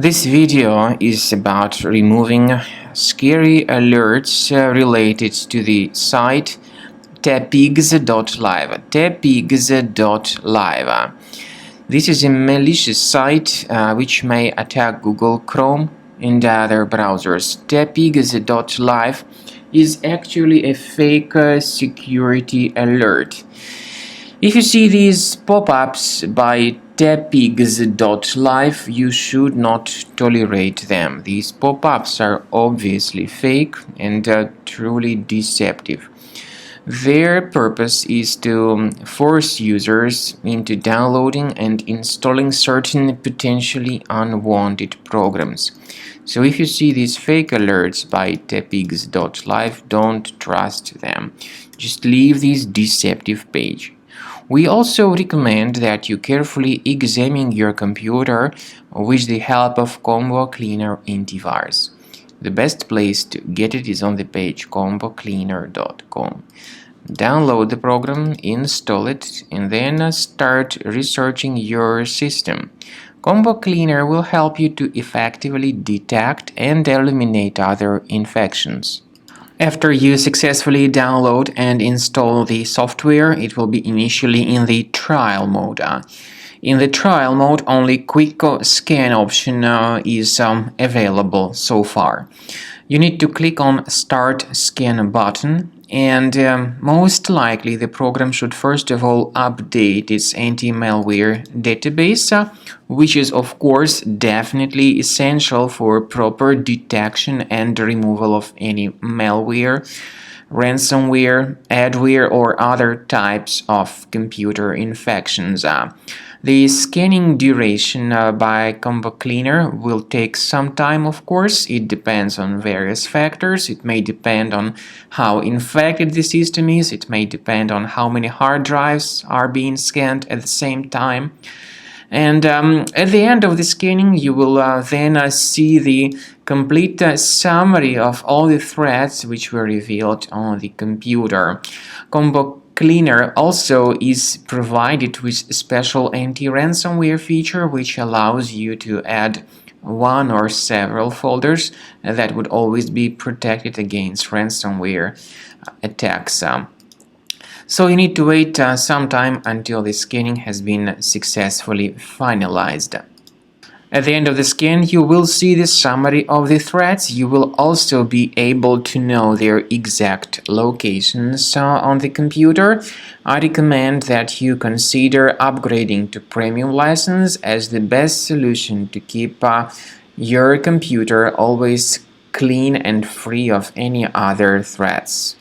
This video is about removing scary alerts related to the site Tapigs.live. Tapigs.live. This is a malicious site which may attack Google Chrome and other browsers. Tapigs.live is actually a fake security alert. If you see these pop-ups by Tapigs.live, you should not tolerate them. These pop-ups are obviously fake and truly deceptive. Their purpose is to force users into downloading and installing certain potentially unwanted programs. So if you see these fake alerts by Tapigs.live, don't trust them. Just leave this deceptive page. We also recommend that you carefully examine your computer with the help of Combo Cleaner antivirus. The best place to get it is on the page combocleaner.com. Download the program, install it, and then start researching your system. Combo Cleaner will help you to effectively detect and eliminate other infections. After you successfully download and install the software, it will be initially in the trial mode. In the trial mode, only quick scan option is available so far. You need to click on Start Scan button, and most likely the program should first of all update its anti-malware database, which is of course definitely essential for proper detection and removal of any malware, ransomware, adware, or other types of computer infections. The scanning duration by Combo Cleaner will take some time, of course. It depends on various factors. It may depend on how infected the system is. It may depend on how many hard drives are being scanned at the same time. And at the end of the scanning, you will then see the complete summary of all the threats which were revealed on the computer. Combo Cleaner also is provided with a special anti-ransomware feature which allows you to add one or several folders that would always be protected against ransomware attacks. So you need to wait some time until the scanning has been successfully finalized. At the end of the scan, you will see the summary of the threats. You will also be able to know their exact locations on the computer. I recommend that you consider upgrading to premium license as the best solution to keep your computer always clean and free of any other threats.